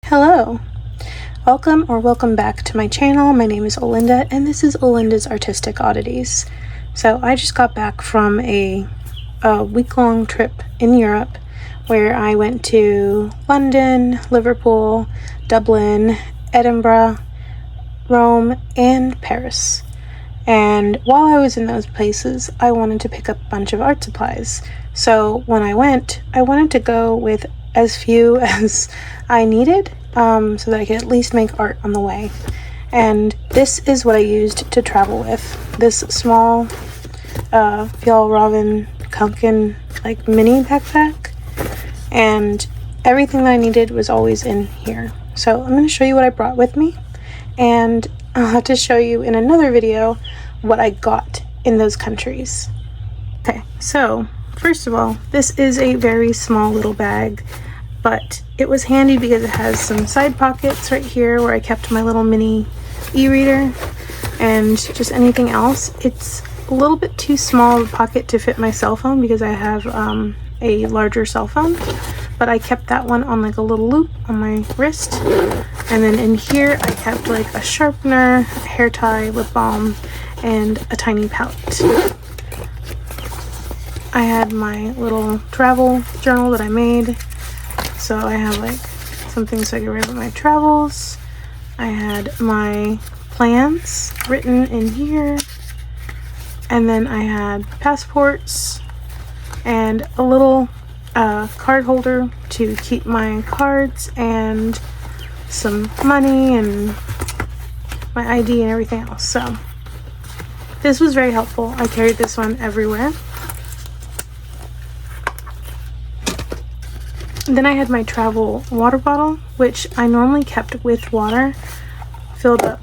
Hello, welcome back to my channel. My name is Olinda and this is Olinda's Artistic Oddities. So I just got back from a week-long trip in Europe where I went to London, Liverpool, Dublin, Edinburgh, Rome, and Paris. And while I was in those places, I wanted to pick up a bunch of art supplies. So when I wanted to go with as few as I needed, so that I could at least make art on the way. And this is what I used to travel with. This small Fjallraven Kanken mini backpack. And everything that I needed was always in here. So I'm going to show you what I brought with me. And I'll have to show you in another video what I got in those countries. Okay, so first of all, this is a very small little bag, but it was handy because it has some side pockets right here where I kept my little mini e-reader and just anything else. It's a little bit too small of a pocket to fit my cell phone because I have a larger cell phone, but I kept that one on a little loop on my wrist. And then in here I kept a sharpener, a hair tie, lip balm, and a tiny palette. I had my little travel journal that I made. So I have something so I can write about my travels. I had my plans written in here. And then I had passports and a little card holder to keep my cards and some money and my ID and everything else. So this was very helpful. I carried this one everywhere. Then I had my travel water bottle, which I normally kept with water, filled up,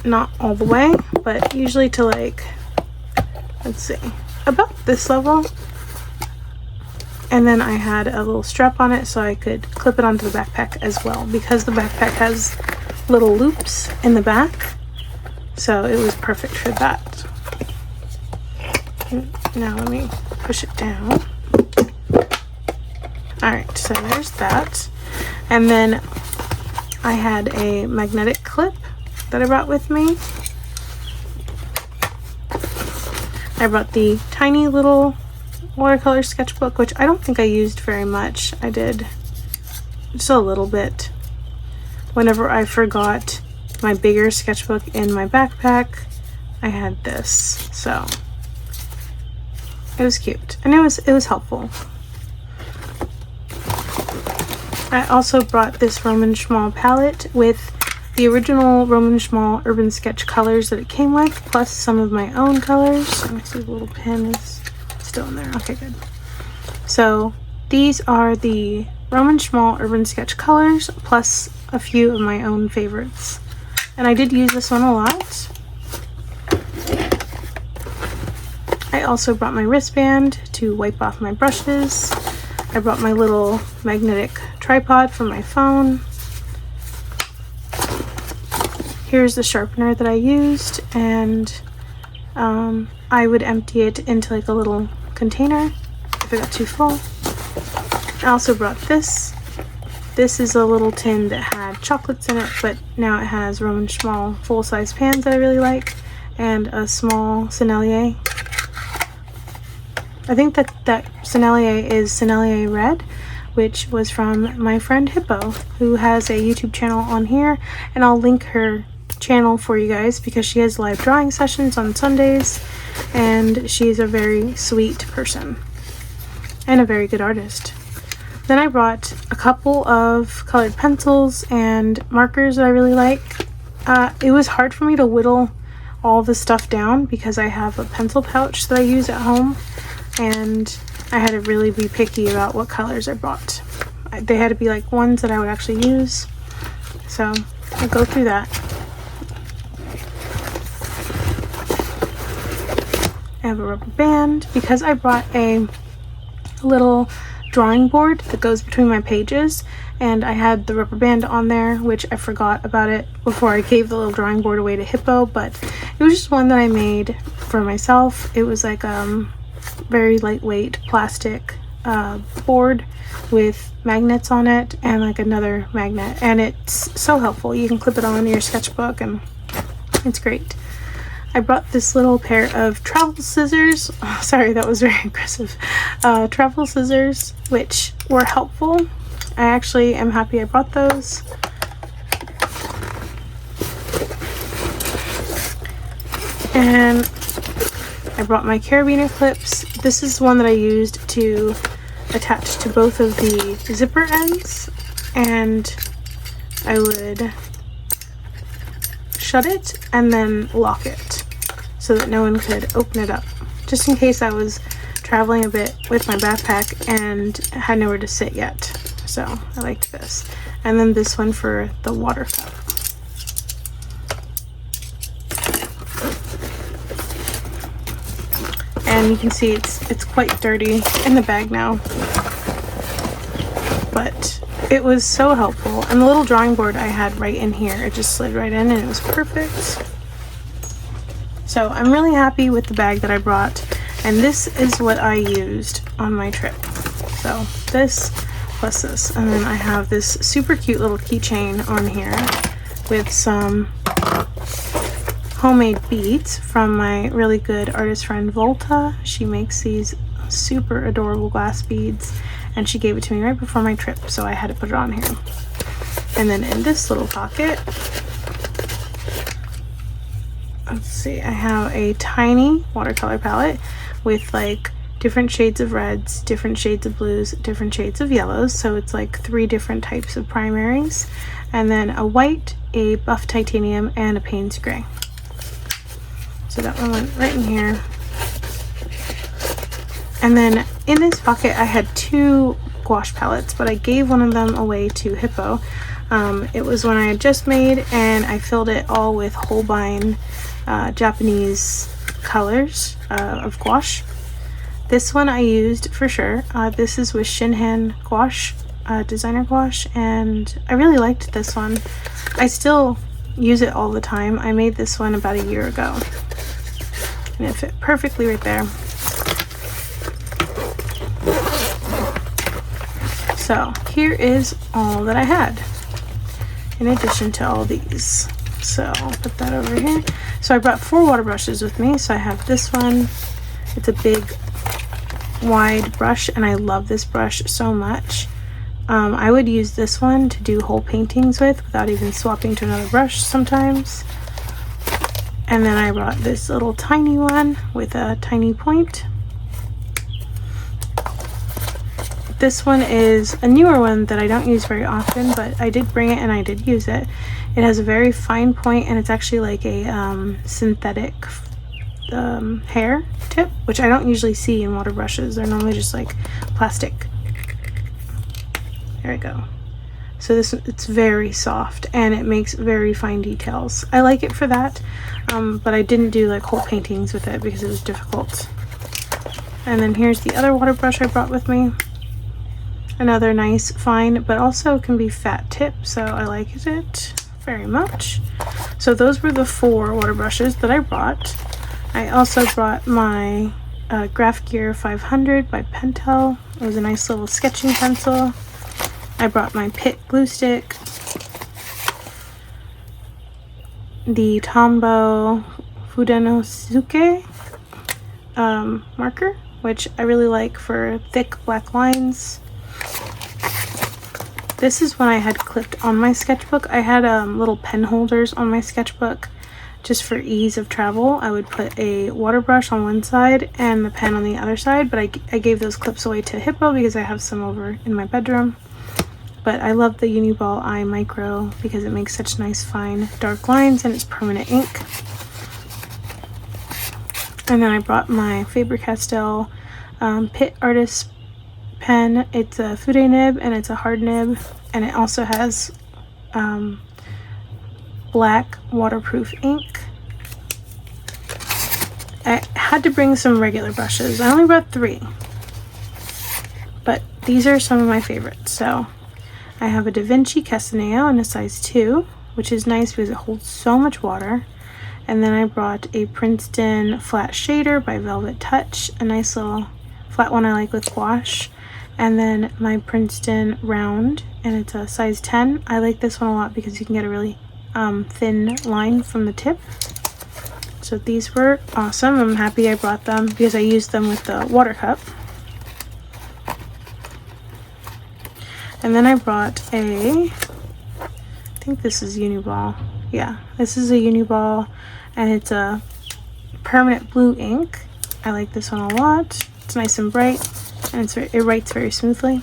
not all the way, but usually to let's see, about this level. And then I had a little strap on it so I could clip it onto the backpack as well, because the backpack has little loops in the back, so it was perfect for that. Now let me push it down. Alright, so there's that. And then I had a magnetic clip that I brought with me. I brought the tiny little watercolor sketchbook, which I don't think I used very much. I did just a little bit whenever I forgot my bigger sketchbook in my backpack. I had this, so it was cute and it was helpful. I also brought this Roman Schmal palette with the original Roman Schmal Urban Sketch colors that it came with, plus some of my own colors. Let me see, the little pen is still in there. Okay, good. So these are the Roman Schmal Urban Sketch colors, plus a few of my own favorites. And I did use this one a lot. I also brought my wristband to wipe off my brushes. I brought my little magnetic tripod for my phone. Here's the sharpener that I used, and I would empty it into a little container if it got too full. I also brought this. This is a little tin that had chocolates in it, but now it has Roman Schmal full-size pans that I really like, and a small Sennelier. I think that Sennelier is Sennelier Red, which was from my friend Hippo, who has a YouTube channel on here, and I'll link her channel for you guys because she has live drawing sessions on Sundays, and she's a very sweet person and a very good artist. Then I brought a couple of colored pencils and markers that I really like. It was hard for me to whittle all the stuff down because I have a pencil pouch that I use at home, and I had to really be picky about what colors I brought. They had to be ones that I would actually use, so I'll go through that. I have a rubber band because I brought a little drawing board that goes between my pages, and I had the rubber band on there, which I forgot about it before I gave the little drawing board away to Hippo, but it was just one that I made for myself. It was very lightweight plastic board with magnets on it and like another magnet, and it's so helpful. You can clip it on your sketchbook and it's great. I brought this little pair of travel scissors. Oh, sorry, that was very aggressive. Travel scissors, which were helpful. I actually am happy I brought those. And I brought my carabiner clips. This is one that I used to attach to both of the zipper ends, and I would shut it and then lock it so that no one could open it up, just in case I was traveling a bit with my backpack and had nowhere to sit yet. So I liked this. And then this one for the water cup. And you can see it's quite dirty in the bag now, but it was so helpful. And the little drawing board I had right in here, it just slid right in and it was perfect. So I'm really happy with the bag that I brought, and this is what I used on my trip. So this plus this, and then I have this super cute little keychain on here with some homemade beads from my really good artist friend Volta. She makes these super adorable glass beads, and she gave it to me right before my trip, so I had to put it on here. And then in this little pocket, let's see, I have a tiny watercolor palette with like different shades of reds, different shades of blues, different shades of yellows, so it's like 3 different types of primaries, and then a white, a buff titanium, and a Payne's gray. So that one went right in here. And then in this pocket I had 2 gouache palettes, but I gave one of them away to Hippo. It was one I had just made, and I filled it all with Holbein Japanese colors of gouache. This one I used for sure. This is with Shinhan gouache, designer gouache, and I really liked this one. I still use it all the time. I made this one about a year ago, and it fit perfectly right there. So here is all that I had, in addition to all these. So I'll put that over here. So I brought 4 water brushes with me. So I have this one. It's a big wide brush, and I love this brush so much. I would use this one to do whole paintings with without even swapping to another brush sometimes. And then I brought this little tiny one with a tiny point. This one is a newer one that I don't use very often, but I did bring it and I did use it. It has a very fine point, and it's actually like a synthetic hair tip, which I don't usually see in water brushes. They're normally just like plastic. There we go. So it's very soft, and it makes very fine details. I like it for that, but I didn't do like whole paintings with it because it was difficult. And then here's the other water brush I brought with me. Another nice fine, but also can be fat tip, so I liked it very much. So those were the 4 water brushes that I brought. I also brought my Graph Gear 500 by Pentel. It was a nice little sketching pencil. I brought my Pitt glue stick, the Tombow Fudenosuke marker, which I really like for thick black lines. This is one I had clipped on my sketchbook. I had little pen holders on my sketchbook just for ease of travel. I would put a water brush on one side and the pen on the other side, but I gave those clips away to Hippo because I have some over in my bedroom. But I love the Uniball Eye Micro because it makes such nice fine dark lines, and it's permanent ink. And then I brought my Faber-Castell Pitt Artist pen. It's a Fude nib, and it's a hard nib, and it also has black waterproof ink. I had to bring some regular brushes. I only brought 3, but these are some of my favorites. So I have a Da Vinci Castaneo in a size 2, which is nice because it holds so much water. And then I brought a Princeton flat shader by Velvet Touch, a nice little flat one I like with gouache. And then my Princeton round, and it's a size 10. I like this one a lot because you can get a really thin line from the tip. So these were awesome. I'm happy I brought them because I used them with the water cup. And then I brought I think this is Uniball. Yeah, this is a Uniball, and it's a permanent blue ink. I like this one a lot. It's nice and bright, and it writes very smoothly.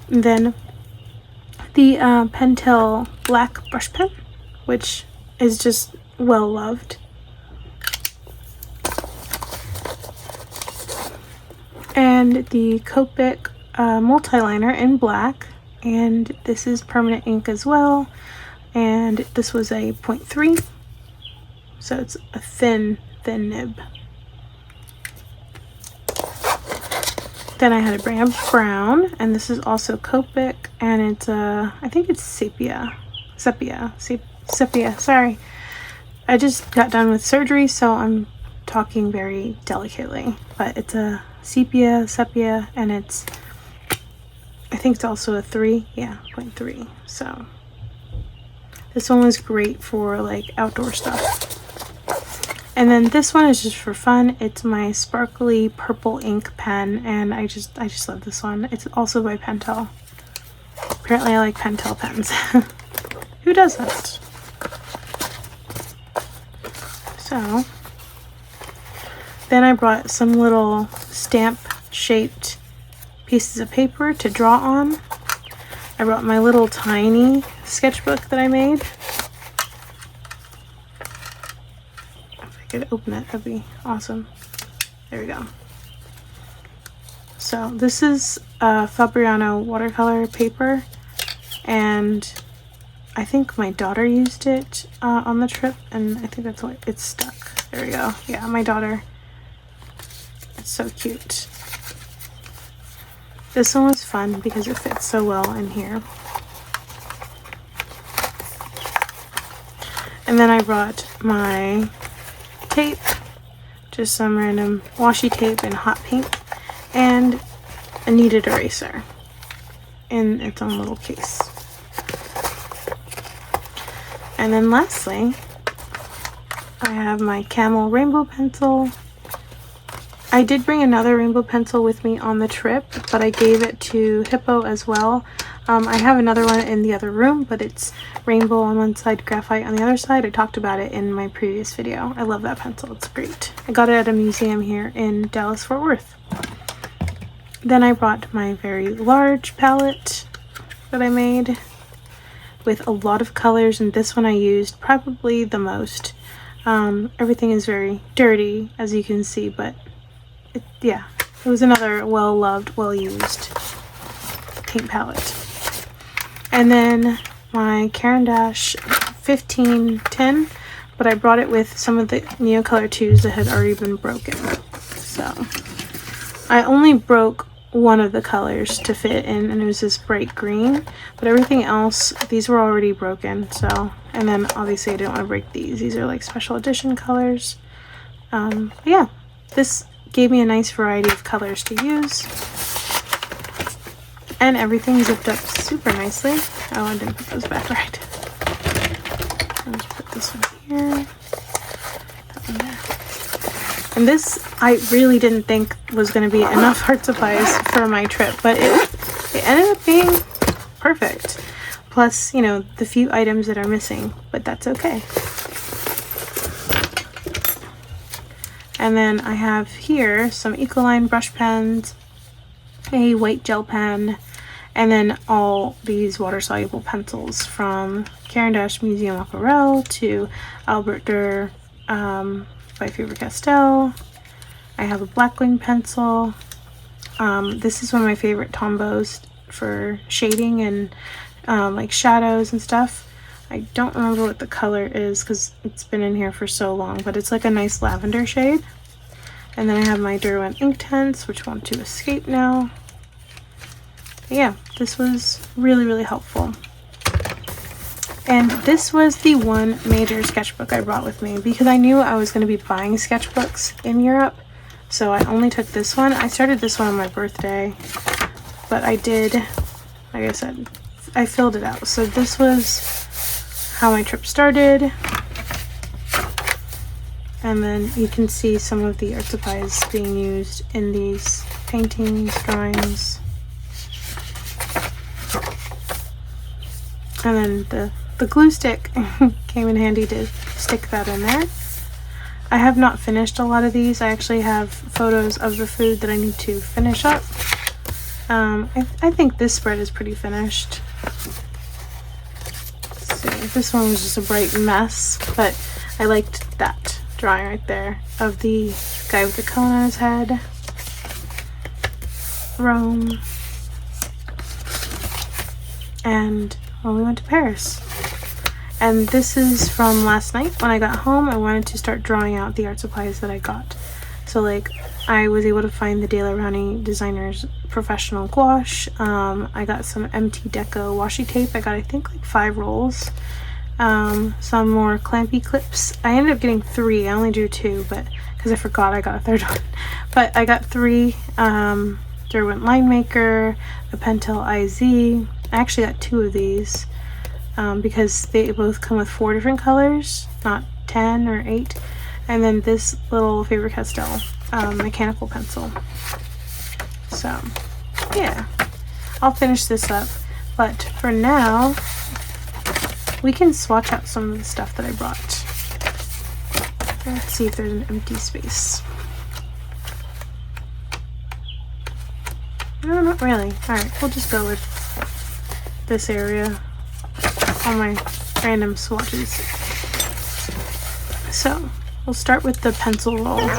And then the Pentel black brush pen, which is just well loved. And the Copic multi-liner in black, and this is permanent ink as well, and this was a 0.3, so it's a thin nib. Then I had to bring a brown, and this is also Copic, and it's I think it's sepia. Sorry, I just got done with surgery, so I'm talking very delicately, but it's a sepia, and it's, I think it's also a 3, yeah, 0.3. So this one was great for like outdoor stuff. And then this one is just for fun. It's my sparkly purple ink pen, and I just love this one. It's also by Pentel. Apparently I like Pentel pens. Who doesn't? So then I brought some little stamp shaped pieces of paper to draw on. I brought my little tiny sketchbook that I made. If I could open it, that'd be awesome. There we go. So this is Fabriano watercolor paper, and I think my daughter used it on the trip, and I think that's why it's stuck. There we go. Yeah, my daughter. It's so cute. This one was fun because it fits so well in here. And then I brought my tape, just some random washi tape and hot pink, and a kneaded eraser in its own little case. And then lastly, I have my Camel rainbow pencil. I did bring another rainbow pencil with me on the trip, but I gave it to Hippo as well. I have another one in the other room, but it's rainbow on one side, graphite on the other side. I talked about it in my previous video. I love that pencil. It's great. I got it at a museum here in Dallas, Fort Worth. Then I brought my very large palette that I made with a lot of colors, and this one I used probably the most. Everything is very dirty, as you can see, but yeah, it was another well-loved, well-used paint palette. And then my Caran d'Ache 15 tin, but I brought it with some of the Neocolor 2s that had already been broken. So I only broke one of the colors to fit in, and it was this bright green, but everything else, these were already broken. So, and then obviously I didn't want to break these are like special edition colors. Yeah, this gave me a nice variety of colors to use, and everything zipped up super nicely. Oh, I didn't put those back right. Let's put this one here, that one there. And this I really didn't think was going to be enough art supplies for my trip, but it ended up being perfect. Plus, you know, the few items that are missing, but that's okay. And then I have here some Ecoline brush pens, a white gel pen, and then all these water-soluble pencils from Caran d'Ache Museum Aquarelle to Albert Durr by Faber-Castell. I have a Blackwing pencil. This is one of my favorite Tombows for shading and like shadows and stuff. I don't remember what the color is because it's been in here for so long, but it's like a nice lavender shade. And then I have my Derwent Inktense, which want to escape now. But yeah, this was really, really helpful. And this was the one major sketchbook I brought with me because I knew I was going to be buying sketchbooks in Europe. So I only took this one. I started this one on my birthday, but I did, like I said, I filled it out. So this was how my trip started. And then you can see some of the art supplies being used in these paintings, drawings. And then the glue stick came in handy to stick that in there. I have not finished a lot of these. I actually have photos of the food that I need to finish up. I think this spread is pretty finished. Let's see, this one was just a bright mess, but I liked that drawing right there of the guy with the cone on his head. Rome. And when we went to Paris. And this is from last night. When I got home, I wanted to start drawing out the art supplies that I got. So like, I was able to find the De La Rowney Designers Professional Gouache. I got some MT Deco washi tape. I got, I think, like 5 rolls. Some more clampy clips. I ended up getting 3. I only drew 2, but because I forgot I got a 3rd one. But I got 3. Derwent Line Maker, the Pentel IZ. I actually got 2 of these. Because they both come with 4 different colors, not 10 or 8. And then this little Faber-Castell mechanical pencil. So, yeah. I'll finish this up. But for now, we can swatch out some of the stuff that I brought. Let's see if there's an empty space. No, not really. Alright, we'll just go with this area. All my random swatches. So we'll start with the pencil roll.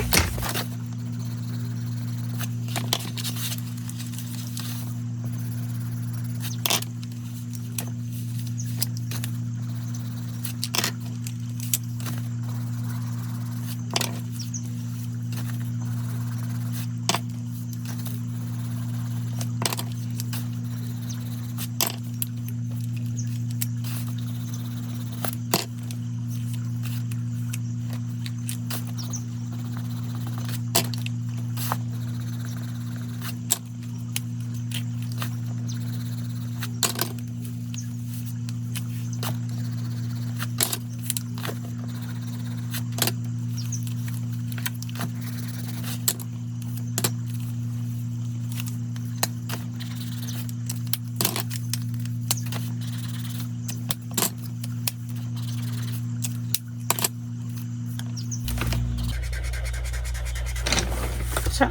So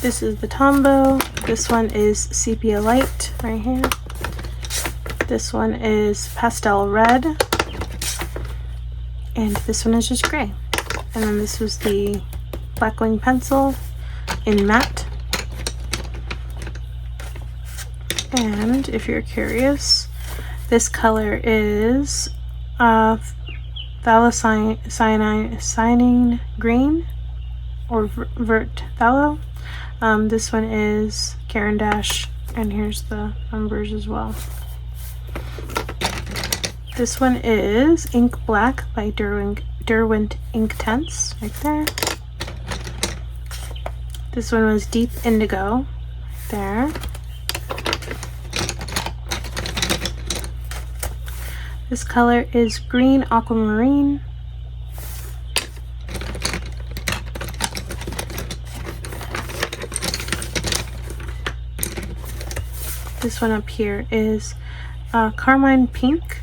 this is the Tombow. This one is Sepia Light right here. This one is Pastel Red. And this one is just gray. And then this was the Blackwing pencil in matte. And if you're curious, this color is Cyanine Green, or Vert Phthalo. This one is Caran d'Ache, and here's the numbers as well. This one is Ink Black by Derwent Inktense, right there. This one was Deep Indigo, right there. This color is Green Aquamarine. This one up here is Carmine Pink.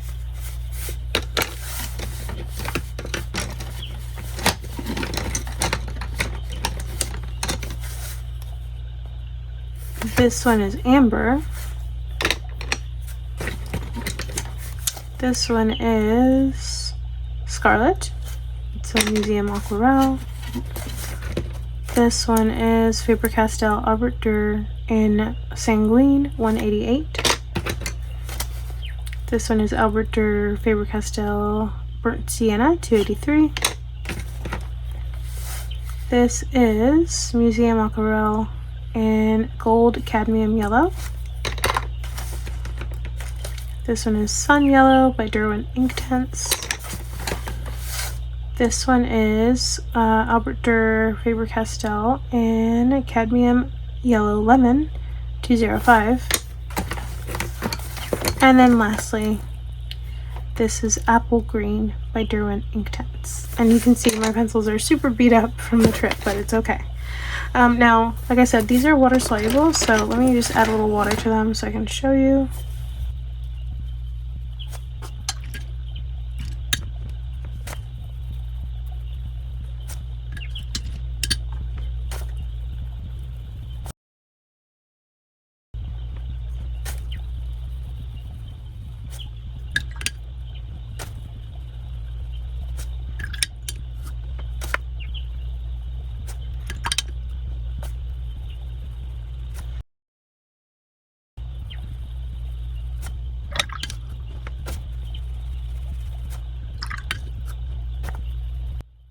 This one is Amber. This one is Scarlet. It's a Museum Aquarelle. This one is Faber-Castell Arbor Dur in Sanguine 188. This one is Albert Dur Faber-Castell Burnt Sienna 283. This is Museum Aquarelle in Gold Cadmium Yellow. This one is Sun Yellow by Derwent Inktense. This one is Albert Durr Faber-Castell in Cadmium Yellow Lemon 205. And then lastly, this is Apple Green by Derwent Inktense. And you can see my pencils are super beat up from the trip, but it's okay. Now, like I said, these are water soluble, so let me just add a little water to them so I can show you.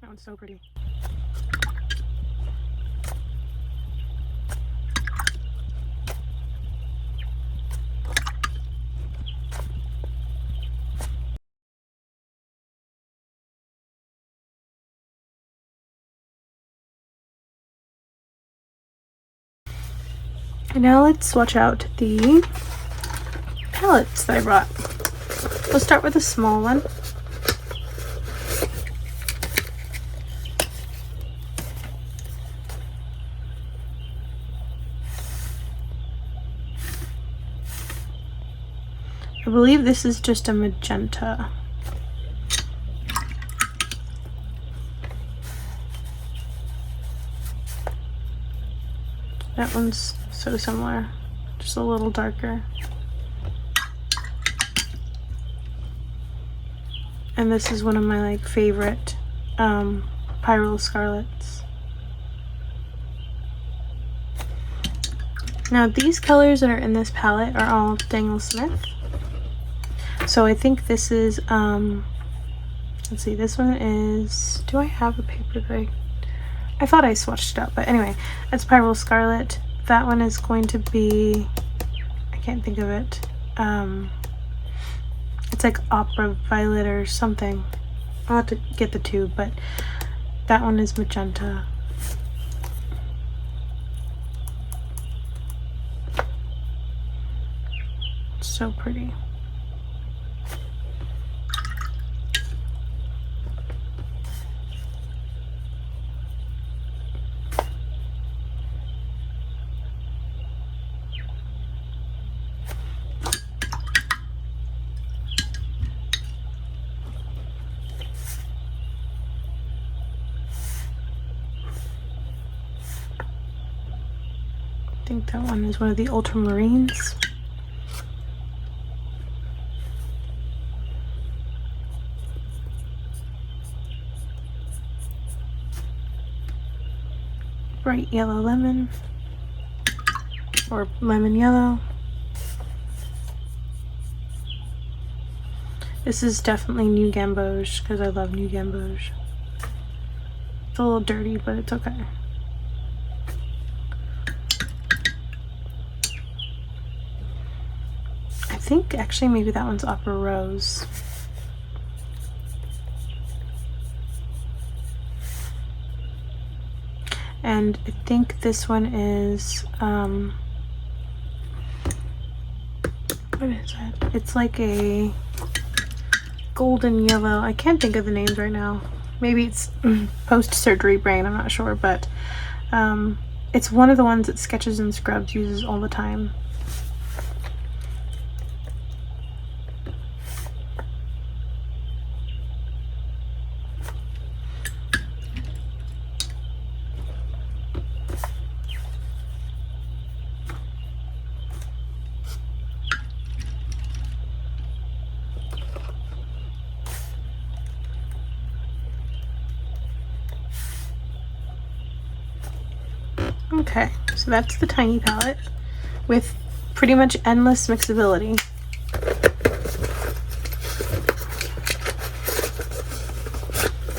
That one's so pretty. And now let's swatch out the palettes that I brought. We'll start with a small one. I believe this is just a magenta. That one's so similar, just a little darker. And this is one of my favorite Pyrrole Scarlets. Now these colors that are in this palette are all Daniel Smith. So I think this is, let's see, this one is, do I have a paper that I thought I swatched it up, but anyway, that's Pyrrole Scarlet. That one is going to be, I can't think of it. It's like Opera Violet or something. I'll have to get the two, but that one is magenta. It's so pretty. I think that one is one of the ultramarines. Bright yellow lemon, or lemon yellow. This is definitely New Gamboge because I love New Gamboge. It's a little dirty, but it's okay. I think actually maybe that one's Opera Rose. And I think this one is what is it? It's like a golden yellow. I can't think of the names right now. Maybe it's post-surgery brain, I'm not sure, but it's one of the ones that Sketches and Scrubs uses all the time. Okay, so that's the tiny palette with pretty much endless mixability.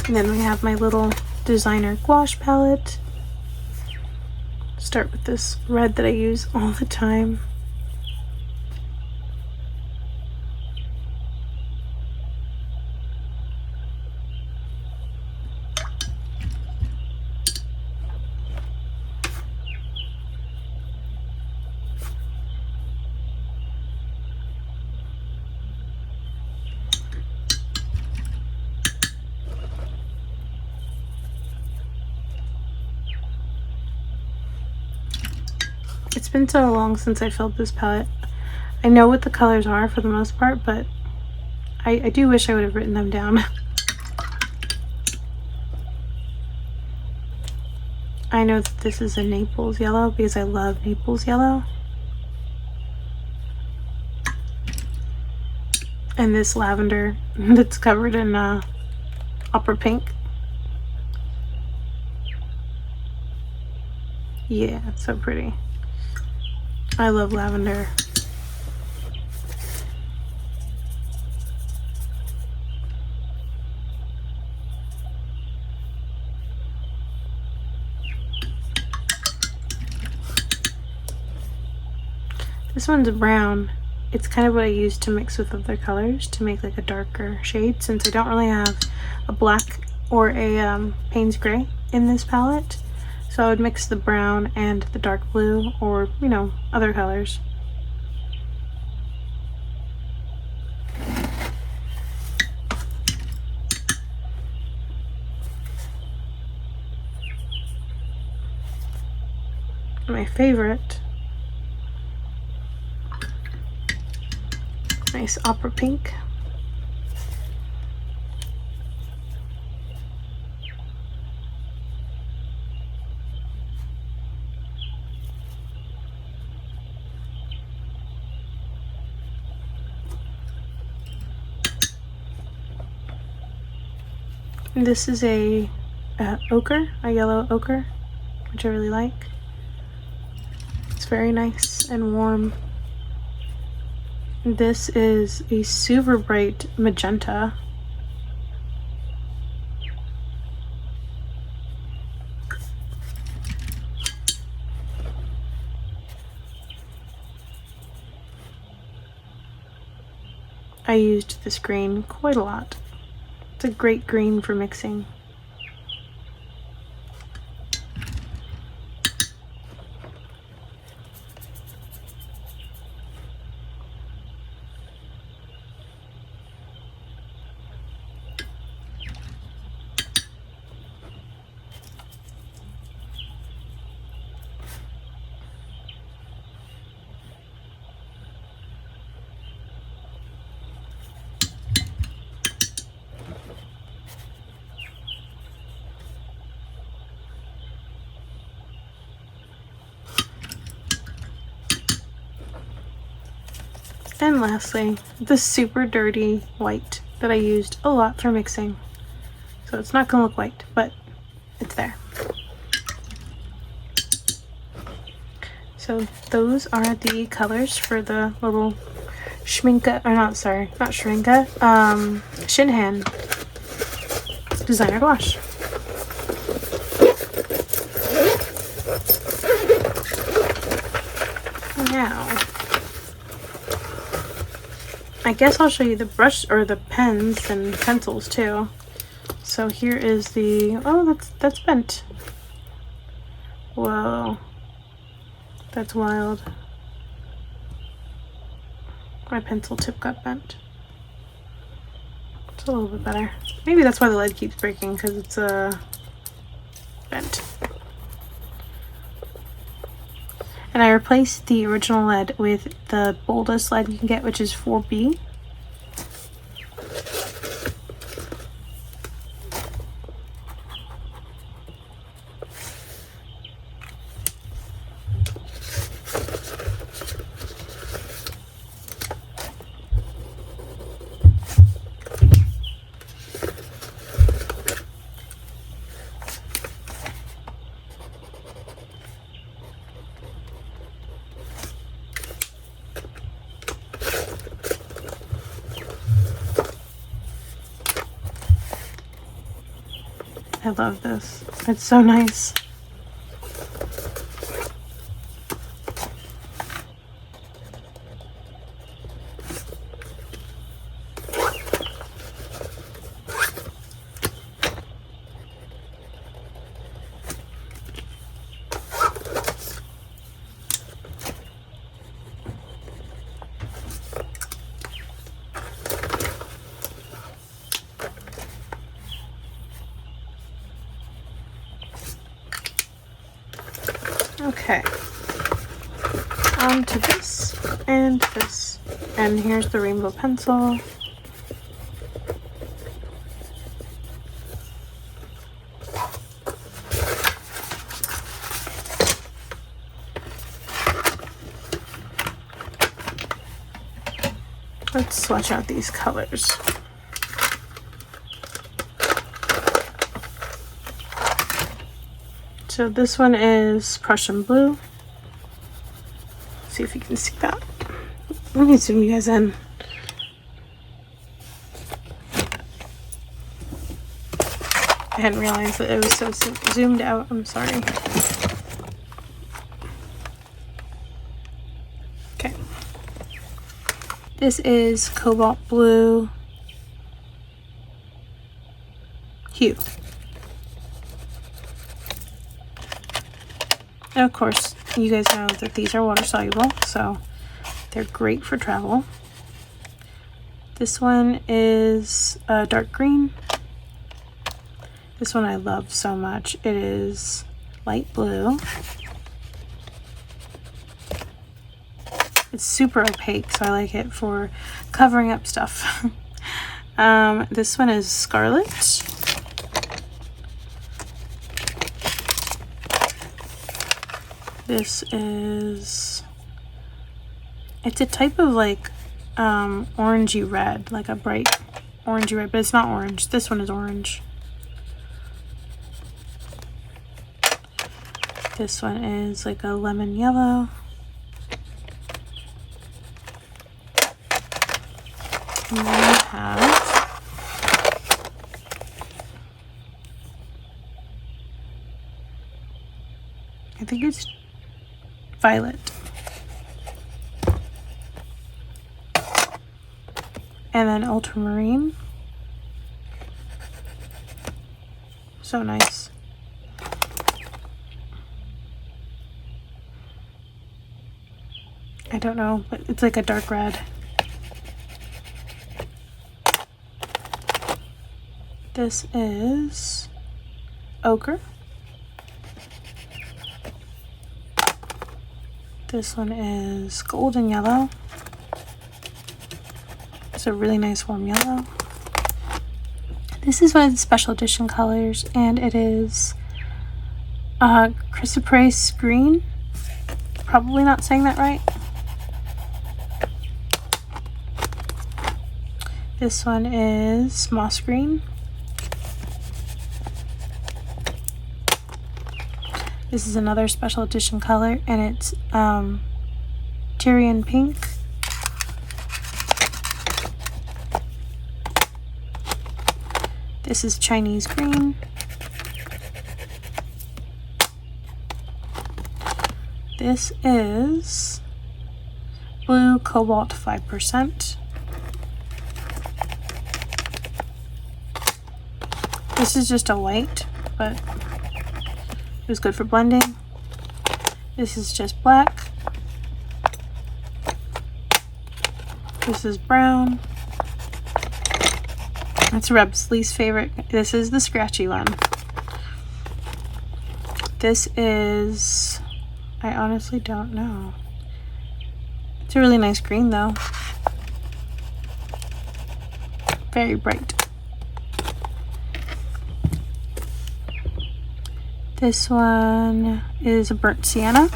And then we have my little designer gouache palette. Start with this red that I use all the time. It's been so long since I filled this palette. I know what the colors are for the most part, but I do wish I would have written them down. I know that this is a Naples yellow because I love Naples yellow. And this lavender that's covered in opera pink. Yeah, it's so pretty. I love lavender. This one's a brown. It's kind of what I use to mix with other colors to make like a darker shade, since I don't really have a black or a Payne's Gray in this palette. So I would mix the brown and the dark blue, or, you know, other colors. My favorite, nice opera pink. This is a ochre, a yellow ochre, which I really like. It's very nice and warm. This is a super bright magenta. I used this green quite a lot. It's a great green for mixing. And lastly, the super dirty white that I used a lot for mixing. So it's not gonna look white, but it's there. So those are the colors for the little schminka, or not, sorry, not schminka, Shinhan designer gouache. Now, I guess I'll show you the brush, or the pens and pencils too. So here is the, oh, that's bent. Whoa, that's wild. My pencil tip got bent. It's a little bit better. Maybe that's why the lead keeps breaking, because it's bent. And I replaced the original lead with the boldest lead you can get, which is 4B. I love this. It's so nice. Okay. down to this and this. And here's the rainbow pencil. Let's swatch out these colors. So this one is Prussian blue. Let's see if you can see that. Let me zoom you guys in. I hadn't realized that it was so zoomed out. I'm sorry. Okay. This is cobalt blue hue. And of course, you guys know that these are water soluble, so they're great for travel. This one is dark green. This one I love so much. It is light blue. It's super opaque, so I like it for covering up stuff. This one is scarlet. This is, it's a type of like orangey red, like a bright orangey red, but it's not orange. This one is orange. This one is like a lemon yellow. And then we have I think it's violet. And then ultramarine. So nice. I don't know, but it's like a dark red. This is ochre. This one is golden yellow. It's a really nice warm yellow. This is one of the special edition colors, and it is chrysoprase green. Probably not saying that right. This one is moss green. This is another special edition color, and it's Tyrian pink. This is Chinese green. This is blue cobalt 5%. This is just a white, but it was good for blending. This is just black. This is brown. That's Reb's least favorite. This is the scratchy one. This is, I honestly don't know. It's a really nice green though. Very bright. This one is a burnt sienna.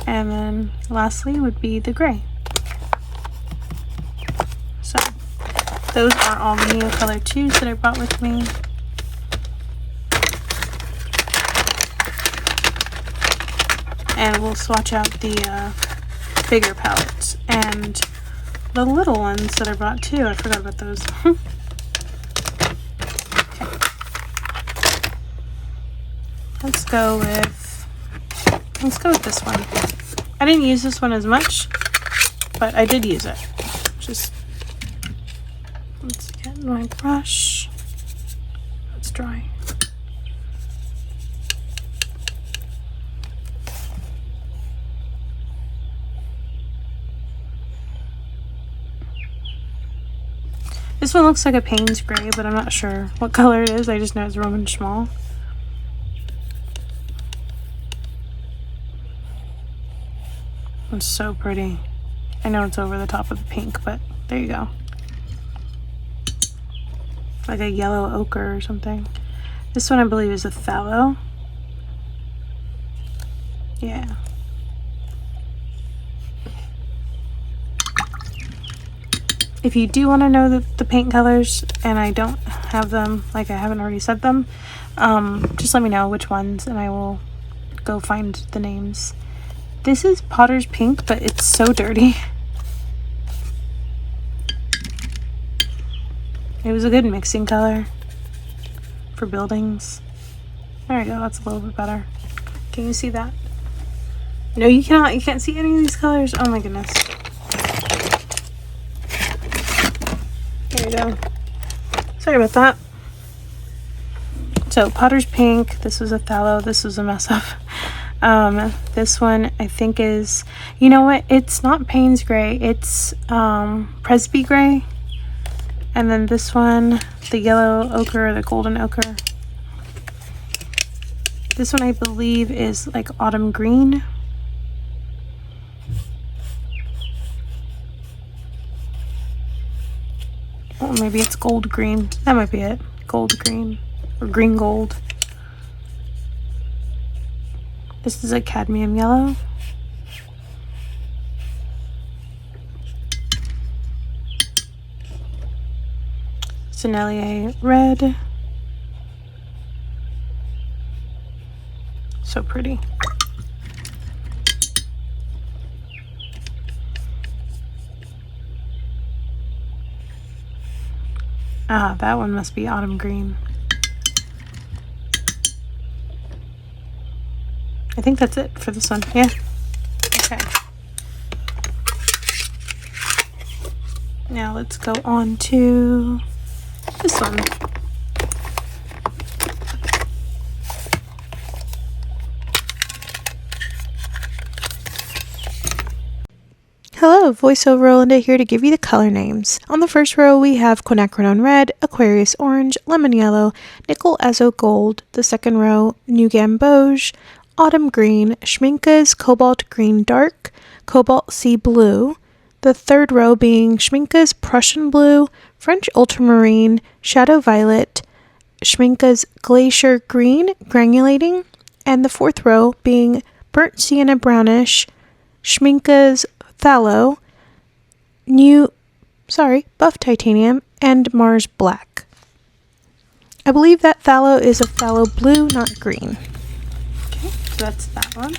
And then lastly would be the gray. So those are all the Neo Color 2s that I brought with me. And we'll swatch out the bigger palettes and the little ones that I brought too. I forgot about those. Let's go with this one. I didn't use this one as much, but I did use it. Just, let's get my brush. It's dry. This one looks like a Payne's gray, but I'm not sure what color it is. I just know it's Roman Schmal. It's so pretty. I know it's over the top of the pink, but there you go. Like a yellow ochre or something. This one I believe is a phthalo. Yeah. If you do want to know the paint colors and I don't have them, like I haven't already said them, just let me know which ones and I will go find the names. This is Potter's Pink, but it's so dirty. It was a good mixing color for buildings. There we go, that's a little bit better. Can you see that? No, you cannot. You can't see any of these colors. Oh my goodness. There you go. Sorry about that. So Potter's Pink, this was a phthalo, this was a mess up. This one I think is, you know what, it's not Payne's Gray, it's Presby Gray. And then this one, the yellow ochre, the golden ochre. This one I believe is like autumn green. Oh, maybe it's gold green. That might be it. Gold green or green gold. This is a cadmium yellow. Sennelier red. So pretty. Ah, that one must be autumn green. I think that's it for this one. Yeah. Okay. Now let's go on to this one. Hello, VoiceOver Olinda here to give you the color names. On the first row we have quinacridone red, Aquarius orange, lemon yellow, nickel azo gold. The second row, new gamboge, autumn green, schminkas cobalt green dark, cobalt sea blue. The third row being schminkas Prussian blue, French ultramarine, shadow violet, schminkas glacier green granulating, and the fourth row being burnt sienna brownish, schminkas phthalo, buff titanium, and Mars black. I believe that phthalo is a phthalo blue, not green. Okay, so that's that one.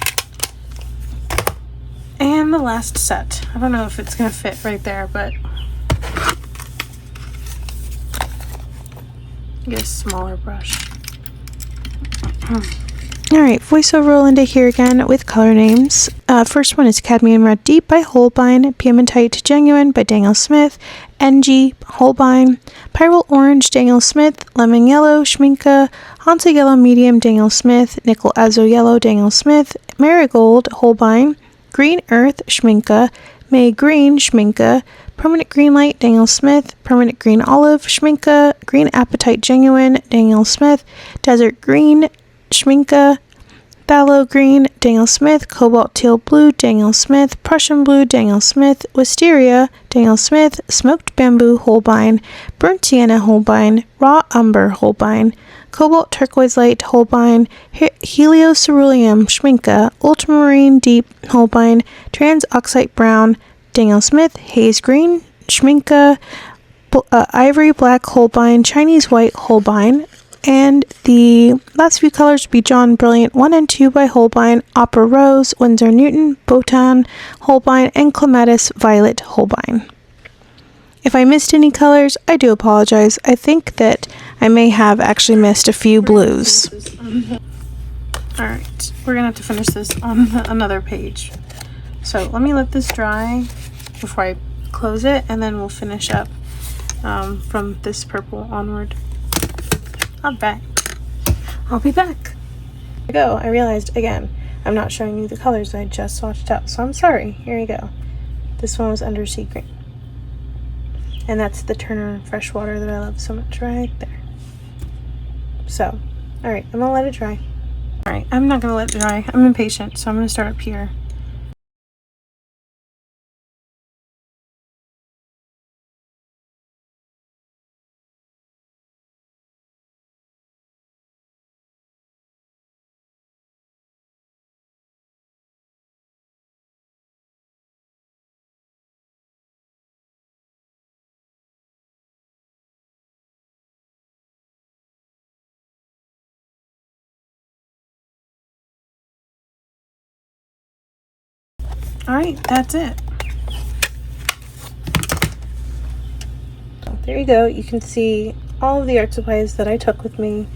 And the last set. I don't know if it's gonna fit right there, but get a smaller brush. Alright, VoiceOver Olinda here again with color names. First one is Cadmium Red Deep by Holbein, Piemontite Genuine by Daniel Smith, NG Holbein, Pyrrole Orange Daniel Smith, Lemon Yellow Schminka, Hansa Yellow Medium Daniel Smith, Nickel Azo Yellow Daniel Smith, Marigold Holbein, Green Earth Schminka, May Green Schminka, Permanent Green Light Daniel Smith, Permanent Green Olive Schminka, Green Appetite Genuine Daniel Smith, Desert Green Schminka, Phthalo Green Daniel Smith, Cobalt Teal Blue Daniel Smith, Prussian Blue Daniel Smith, Wisteria Daniel Smith, Smoked Bamboo Holbein, Burnt Sienna Holbein, Raw Umber Holbein, Cobalt Turquoise Light Holbein, Helioceruleum Schminka, Ultramarine Deep Holbein, Transoxide Brown Daniel Smith, Haze Green Schminka, Ivory Black Holbein, Chinese White Holbein, and the last few colors would be John Brilliant 1 and 2 by Holbein, Opera Rose, Winsor Newton, Botan Holbein, and Clematis Violet Holbein. If I missed any colors, I do apologize. I think that I may have actually missed a few blues. Alright, we're going to have to finish this on another page. So let me let this dry before I close it, and then we'll finish up from this purple onward. I'll be back. Go. I realized again, I'm not showing you the colors I just swatched out, so I'm sorry. Here you go. This one was Undersea Green. And that's the Turner Freshwater that I love so much right there. So, alright, I'm gonna let it dry. Alright, I'm not gonna let it dry. I'm impatient, so I'm gonna start up here. Alright, that's it. So there you go. You can see all of the art supplies that I took with me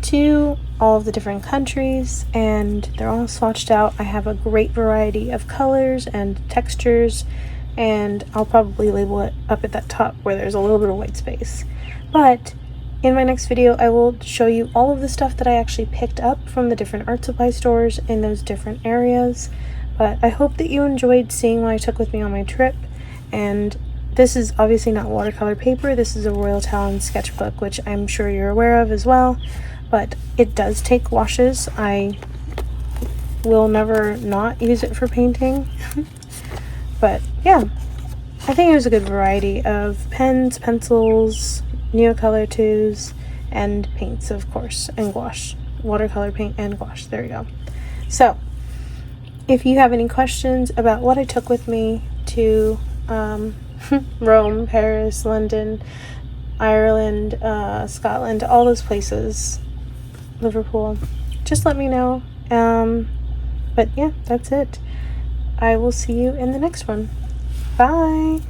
to all of the different countries, and they're all swatched out. I have a great variety of colors and textures, and I'll probably label it up at that top where there's a little bit of white space. But in my next video, I will show you all of the stuff that I actually picked up from the different art supply stores in those different areas. But I hope that you enjoyed seeing what I took with me on my trip. And this is obviously not watercolor paper. This is a Royal Talon sketchbook, which I'm sure you're aware of as well. But it does take washes. I will never not use it for painting. But yeah, I think it was a good variety of pens, pencils, Neocolor 2s, and paints, of course, and gouache. Watercolor paint and gouache. There we go. So, if you have any questions about what I took with me to Rome, Paris, London, Ireland, Scotland, all those places, Liverpool, just let me know. But yeah, that's it. I will see you in the next one. Bye!